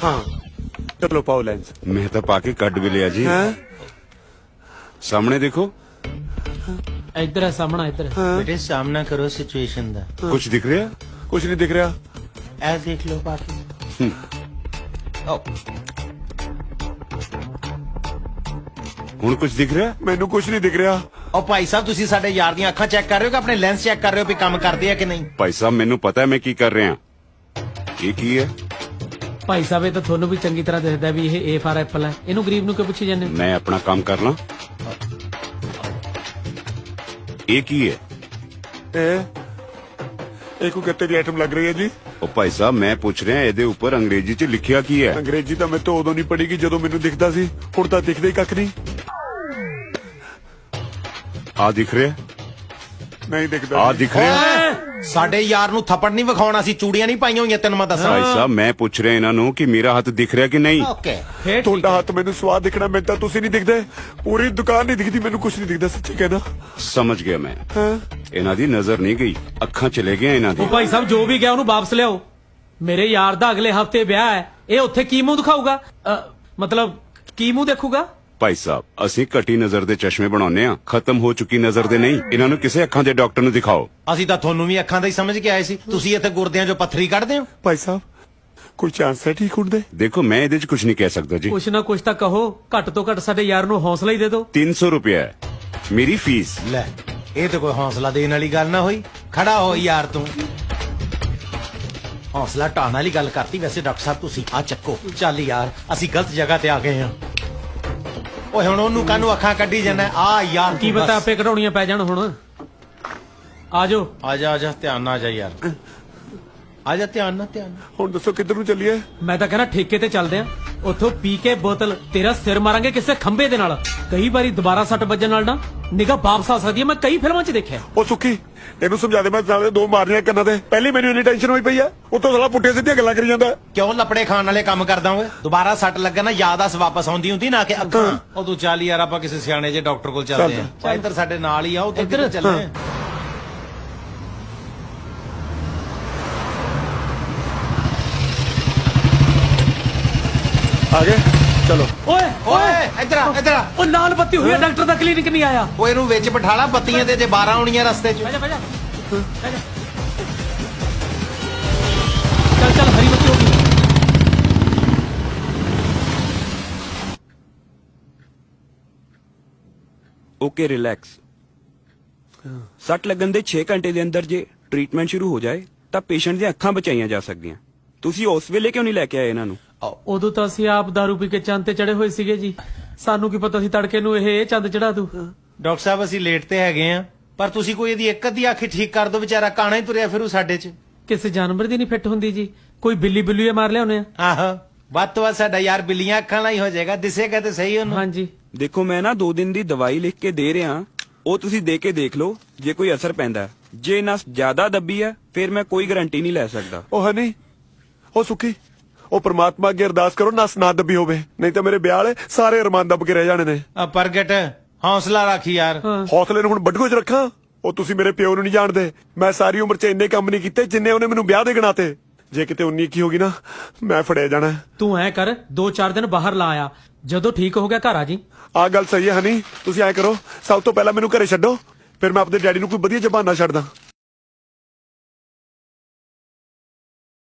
हाँ चलो पाओ लेंस। मैं तो पाके कट भी लिया जी। सामने देखो। इधर है सामना, इधर है। बेटे सामना करो सिचुएशन दा। कुछ दिख रहा? कुछ नहीं दिख रहा। ऐ देख लो बाकी। ਹੁਣ ਕੁਝ ਦਿਖ ਰਿਹਾ? मैनू कुछ नहीं दिख रहा। ਉਹ ਭਾਈ ਸਾਹਿਬ ਤੁਸੀਂ ਸਾਡੇ ਯਾਰ ਦੀਆਂ ਅੱਖਾਂ ਚੈੱਕ ਕਰ ਰਹੇ ਹੋ ਕਿ ਆਪਣੇ ਲੈਂਸ ਚੈੱਕ ਕਰ ਰਹੇ ਹੋ ਵੀ ਕੰਮ ਕਰਦੇ ਆ ਕਿ ਨਹੀਂ? ਭਾਈ ਸਾਹਿਬ ਮੈਨੂੰ ਪਤਾ ਹੈ ਮੈਂ ਕੀ ਕਰ ਰਿਹਾ। ਇਹ ਕੀ ਹੈ? ਭਾਈ ਸਾਹਿਬ ਇਹ ਤਾਂ ਤੁਹਾਨੂੰ ਵੀ ਚੰਗੀ ਤਰ੍ਹਾਂ ਦਿਖਦਾ ਵੀ ਇਹ A ਫਾਰ ਐਪਲ ਹੈ। ਇਹਨੂੰ ਗਰੀਬ ਨੂੰ ਕਿਉਂ ਪੁੱਛੀ ਜਾਂਦੇ ਹੋ? ਮੈਂ ਆਪਣਾ ਕੰਮ ਕਰ ਲਾਂ। ਇਹ ਕੀ ਹੈ? एक गत्ते की आइटम लग रही है जी। ਉਹ ਭਾਈ ਸਾਹਿਬ ਮੈਂ ਪੁੱਛ ਰਿਹਾ ਇਹਦੇ ਉੱਪਰ ਅੰਗਰੇਜ਼ੀ 'ਚ ਲਿਖਿਆ ਕੀ ਹੈ? अंग्रेजी तो मैं तो उदों नहीं पढ़ी ਜਦੋਂ ਮੈਨੂੰ ਦਿਖਦਾ ਸੀ। ਹੁਣ ਤਾਂ ਦਿਖਦਾ ਹੀ ਕੱਖ ਨਹੀਂ। ਆ ਦਿਖ ਰਿਹਾ? ਨਹੀਂ ਦਿਖਦਾ। ਆ ਦਿਖ ਰਿਹਾ? ਸਾਡੇ ਯਾਰ ਨੂੰ ਥੱਪੜ ਨਹੀਂ ਵਿਖਾਉਣਾ ਸੀ, ਚੂੜੀਆਂ ਨਹੀਂ ਪਾਈਆਂ ਹੋਈਆਂ ਤੈਨੂੰ ਮੈਂ ਦੱਸਾਂ। ਭਾਈ ਸਾਹਿਬ ਮੈਂ ਪੁੱਛ ਰਿਹਾ ਇਹਨਾਂ ਨੂੰ ਕਿ ਮੇਰਾ ਹੱਥ ਦਿਖ ਰਿਹਾ ਕਿ ਨਹੀਂ। ਓਕੇ ਫੇਰ ਤੁਹਾਡਾ ਹੱਥ ਮੈਨੂੰ ਸਵਾਦ ਦਿਖਣਾ, ਮੈਨੂੰ ਤਾਂ ਤੁਸੀਂ ਨਹੀਂ ਦਿਖਦੇ। ਪੂਰੀ ਦੁਕਾਨ ਨਹੀਂ ਦਿਖਦੀ, ਮੈਨੂੰ ਕੁਝ ਨਹੀਂ ਦਿਖਦਾ ਸੱਚੀ ਕਹਿਣਾ। ਸਮਝ ਗਿਆ ਮੈਂ। ਇਹਨਾਂ ਦੀ ਨਜ਼ਰ ਨਹੀਂ ਗਈ, ਅੱਖਾਂ ਚਲੇ ਗਈਆਂ ਇਹਨਾਂ ਦੀ। ਉਹ ਭਾਈ ਸਾਹਿਬ ਜੋ ਵੀ ਗਿਆ ਉਹਨੂੰ ਵਾਪਸ ਲਿਆਓ। ਮੇਰੇ ਯਾਰ ਦਾ ਅਗਲੇ ਹਫਤੇ ਵਿਆਹ ਹੈ, ਇਹ ਉੱਥੇ ਕੀ ਮੂੰਹ ਦਿਖਾਊਗਾ? ਮਤਲਬ ਕੀ ਮੂੰਹ ਦੇਖੂਗਾ? ਭਾਈ ਸਾਹਿਬ ਅਸੀਂ ਘਟੀ ਨਜ਼ਰ ਦੇ ਚਸ਼ਮੇ ਬਣਾਉਂਦੇ ਆ, ਖਤਮ ਹੋ ਚੁੱਕੀ ਨਜ਼ਰ ਦੇ ਨਹੀਂ। ਇਹਨਾਂ ਨੂੰ ਕਿਸੇ ਅੱਖਾਂ ਦੇ ਡਾਕਟਰ ਨੂੰ ਦਿਖਾਓ। ਅਸੀਂ ਤਾਂ ਤੁਹਾਨੂੰ ਵੀ ਅੱਖਾਂ ਦਾ ਹੀ ਸਮਝ ਕੇ ਆਏ ਸੀ, ਤੁਸੀਂ ਇੱਥੇ ਗੁਰਦਿਆਂ 'ਚੋਂ ਪੱਥਰੀ ਕੱਢਦੇ ਹੋ। ਭਾਈ ਸਾਹਿਬ ਕੋਈ ਚਾਂਸ ਹੈ ਠੀਕ ਹੋਣ ਦੇ? ਦੇਖੋ ਮੈਂ ਇਹਦੇ 'ਚ ਕੁਝ ਨਹੀਂ ਕਹਿ ਸਕਦਾ ਜੀ। ਕੁਛ ਨਾ ਕੁਛ ਤਾਂ ਕਹੋ, ਘੱਟ ਤੋਂ ਘੱਟ ਸਾਡੇ ਯਾਰ ਨੂੰ ਹੌਸਲਾ ਹੀ ਦੇ ਦਿਓ। 300 ਰੁਪਏ ਹੈ ਮੇਰੀ ਫੀਸ। ਲੈ ਇਹ ਤਾਂ ਕੋਈ ਹੌਸਲਾ ਦੇਣ ਵਾਲੀ ਗੱਲ ਨਾ ਹੋਈ। ਖੜਾ ਹੋ ਯਾਰ ਤੂੰ, ਹੌਸਲਾ ਢਾਣ ਵਾਲੀ ਗੱਲ ਕਰਤੀ। ਵੈਸੇ ਡਾਕਟਰ ਸਾਹਿਬ ਤੁਸੀਂ ਆ ਚੱਕੋ। ਚੱਲ ਯਾਰ ਅਸੀਂ ਗਲਤ ਜਗ੍ਹਾ ਤੇ ਆ ਗਏ ਆ। ਓਏ ਹੁਣ ਉਹਨੂੰ ਕਾਹਨੂੰ ਅੱਖਾਂ ਕੱਢੀ ਜਾਂਦਾ? ਆ ਯਾਰ ਕੀ ਪਤਾ ਆਪੇ ਕਢਾਉਣੀਆਂ ਪੈ ਜਾਣ। ਹੁਣ ਆ ਜਾਓ। ਆ ਜਾ ਧਿਆਨ ਨਾਲ ਆ ਜਾ ਯਾਰ, ਆ ਜਾ ਧਿਆਨ ਨਾਲ। ਹੁਣ ਦੱਸੋ ਕਿੱਧਰ ਨੂੰ ਚੱਲੀਏ? ਮੈਂ ਤਾਂ ਕਹਿੰਦਾ ਠੇਕੇ ਤੇ ਚੱਲਦੇ ਆ। ਉੱਥੋਂ ਪੀ ਕੇ ਬੋਤਲ ਤੇਰਾ ਸਿਰ ਮਾਰਾਂਗੇ ਕਿਸੇ ਖੰਭੇ ਦੇ ਨਾਲ। ਕਈ ਵਾਰੀ ਦੁਬਾਰਾ ਸੱਟ ਵੱਜਣ ਨਾਲ ਨਾ ਨਿਗਾਹ ਵਾਪਸ ਆ ਸਕਦੀ ਹੈ। ਮੈਂ ਕਈ ਫਿਲਮਾਂ 'ਚ ਦੇਖਿਆ। ਉਹ ਸੁੱਖੀ ਇਹਨੂੰ ਸਮਝਾ ਦੇ, ਮੈਂ ਸਾਲੇ ਦੋ ਮਾਰਨੀਆਂ ਕੰਨਾਂ ਤੇ। ਪਹਿਲੀ ਮੈਨੂੰ ਇੰਨੀ ਟੈਨਸ਼ਨ ਹੋਈ ਪਈ ਆ, ਉੱਤੋਂ ਸਾਲਾ ਪੁੱਠੇ ਸਿੱਧੀਆਂ ਗੱਲਾਂ ਕਰੀ ਜਾਂਦਾ। ਕਿਉਂ ਲੱਪੜੇ ਖਾਣ ਵਾਲੇ ਕੰਮ ਕਰਦਾ ਓਏ? ਦੁਬਾਰਾ ਸੱਟ ਲੱਗਣ ਨਾ ਯਾਦਾਸ ਵਾਪਸ ਆਉਂਦੀ ਹੁੰਦੀ ਨਾ ਕਿ ਅੱਖਾਂ। ਉਹ ਤੂੰ ਚੱਲ ਯਾਰ ਆਪਾਂ ਕਿਸੇ ਸਿਆਣੇ ਜੇ ਡਾਕਟਰ ਕੋਲ ਚੱਲਦੇ ਆ। ਇੱਧਰ ਸਾਡੇ ਨਾਲ ਹੀ ਆ, ਉਹ ਇੱਧਰ ਚੱਲੇ। ਆ ਗਏ ਚਲੋ। ਓਏ ਓਏ ਇੱਧਰ ਆ। ਉਹ ਲਾਲ ਬੱਤੀ ਹੋਈ ਹੈ, ਡਾਕਟਰ ਦਾ ਕਲੀਨਿਕ ਨਹੀਂ ਆਇਆ। ਉਹ ਇਹਨੂੰ ਵਿੱਚ ਬਿਠਾਲਾ, ਬੱਤੀਆਂ ਤੇ ਜੇ 12 ਆਉਣੀਆਂ ਰਸਤੇ 'ਚ। ਬਹਿ ਜਾ ਚੱਲ ਹਰੀ ਬੱਤੀ ਹੋ ਗਈ। Okay relax. ਸੱਟ ਲੱਗਣ ਦੇ 6 ਘੰਟੇ ਦੇ ਅੰਦਰ ਜੇ ਟ੍ਰੀਟਮੈਂਟ ਸ਼ੁਰੂ ਹੋ ਜਾਏ ਤਾਂ ਪੇਸ਼ੈਂਟ ਦੀਆਂ ਅੱਖਾਂ ਬਚਾਈਆਂ ਜਾ ਸਕਦੀਆਂ। ਤੁਸੀਂ ਉਸ ਵੇਲੇ ਕਿਉਂ ਨਹੀਂ ਲੈ ਕੇ ਆਏ ਇਹਨਾਂ ਨੂੰ? ਉਦੋਂ ਤਾਂ ਅਸੀਂ ਆਪ ਦਾਰੂ ਪੀ ਕੇ ਚੰਦ ਤੇ ਚੜੇ ਹੋਏ ਸੀਗੇ ਜੀ। ਸਾਨੂੰ ਕੀ ਪਤਾ ਸੀ ਤੜਕੇ ਨੂੰ ਇਹ ਚੰਦ ਚੜਾ ਦੂ। ਡਾਕਟਰ ਸਾਹਿਬ ਅਸੀਂ ਲੇਟ ਤੇ ਹੈਗੇ ਆ, ਪਰ ਤੁਸੀਂ ਕੋਈ ਇਹਦੀ ਇੱਕ ਅੱਧੀ ਅੱਖ ਠੀਕ ਕਰ ਦਿਓ। ਵਿਚਾਰਾ ਕਾਣਾ ਹੀ ਤੁਰਿਆ ਫਿਰੂ ਸਾਡੇ 'ਚ। ਕਿਸੇ ਜਾਨਵਰ ਦੀ ਨਹੀਂ ਫਿੱਟ ਹੁੰਦੀ ਜੀ। ਕੋਈ ਬਿੱਲੀ ਬਿੱਲੂਏ ਮਾਰ ਲਿਆਉਨੇ ਆ। ਆਹੋ ਵੱਧ ਤੋਂ ਵੱਧ ਸਾਡਾ ਯਾਰ ਬਿੱਲੀਆਂ ਅੱਖਾਂ ਨਾਲ ਹੀ ਹੋ ਜਾਏਗਾ, ਦਿਸੇਗਾ ਤੇ ਸਹੀ ਉਹਨੂੰ। ਹਾਂਜੀ ਦੇਖੋ ਮੈਂ ਨਾ 2 ਦਿਨ ਦੀ ਦਵਾਈ ਲਿਖ ਕੇ ਦੇ ਰਿਹਾ, ਉਹ ਤੁਸੀਂ ਦੇ ਕੇ ਦੇਖ ਲਓ ਜੇ ਕੋਈ ਅਸਰ ਪੈਂਦਾ। ਜੇ ਨਸ ਜ਼ਿਆਦਾ ਦੱਬੀ ਹੈ ਫਿਰ ਮੈਂ ਕੋਈ ਗਾਰੰਟੀ ਨਹੀਂ ਲੈ ਸਕਦਾ। ਉਹ ਹਨੀ, ਉਹ ਸੁੱਖੀ, ਉਹ ਪ੍ਰਮਾਤਮਾ ਅੱਗੇ ਅਰਦਾਸ ਕਰੋ ਨਸ ਨਾ ਦੱਬੀ ਹੋਵੇ, ਨਹੀਂ ਤਾਂ ਮੇਰੇ ਵਿਆਹ ਵਾਲੇ ਸਾਰੇ ਅਰਮਾਨ ਦੱਬ ਕੇ ਰਹਿ ਜਾਣੇ ਨੇ। ਆ ਪ੍ਰਗਟ ਹੌਸਲਾ ਰੱਖ ਯਾਰ। ਹੌਸਲੇ ਨੂੰ ਹੁਣ ਬਟੂਏ 'ਚ ਰੱਖਾਂ? ਉਹ ਤੁਸੀਂ ਮੇਰੇ ਪਿਓ ਨੂੰ ਨਹੀਂ ਜਾਣਦੇ। ਮੈਂ ਸਾਰੀ ਉਮਰ 'ਚ ਇੰਨੇ ਕੰਮ ਨਹੀਂ ਕੀਤੇ ਜਿੰਨੇ ਉਹਨੇ ਮੈਨੂੰ ਵਿਆਹ ਦੇ ਗਣਾਤੇ। ਜੇ ਕਿਤੇ 19 ਕੀ ਹੋ ਗਈ ਨਾ, ਮੈਂ ਫੜਿਆ ਜਾਣਾ। ਤੂੰ ਐ ਕਰ 2-4 ਦਿਨ ਬਾਹਰ ਲਾ ਆ, ਜਦੋਂ ਠੀਕ ਹੋ ਗਿਆ ਘਰ ਆ ਜੀ। ਆਹ ਗੱਲ ਸਹੀ ਹੈ ਹਨੀ। ਤੁਸੀਂ ਐ ਕਰੋ, ਸਭ ਤੋਂ ਪਹਿਲਾਂ ਮੈਨੂੰ ਘਰੇ ਛੱਡੋ, ਫਿਰ ਮੈਂ ਆਪਣੇ ਡੈਡੀ ਨੂੰ ਕੋਈ ਵਧੀਆ ਜਬਾਨਾ ਛੱਡਦਾ।